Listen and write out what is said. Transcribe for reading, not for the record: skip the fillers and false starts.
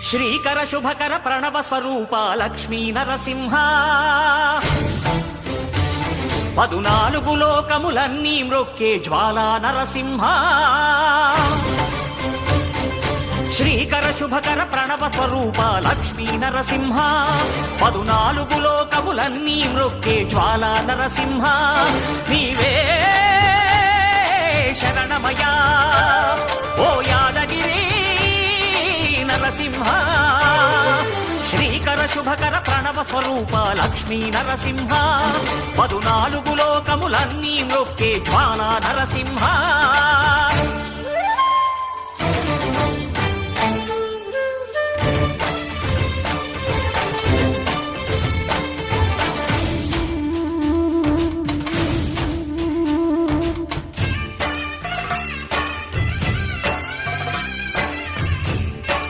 శ్రీకర శుభకర ప్రణవ స్వరూప లక్ష్మీ నరసింహ 14 లోకములన్నీ మ్రొక్కే జ్వాలా నరసింహ శ్రీకర శుభకర ప్రణవ స్వరూప లక్ష్మీ నరసింహ 14 లోకములన్నీ మ్రొక్కే జ్వాలా నరసింహ నీవే శరణమయా ఓ యాదగిరి నరసింహ శ్రీకర శుభకర ప్రణవ స్వరూప లక్ష్మీ నరసింహ 14 లోకములన్నీ మ్రొక్కే జ్వాలా నరసింహ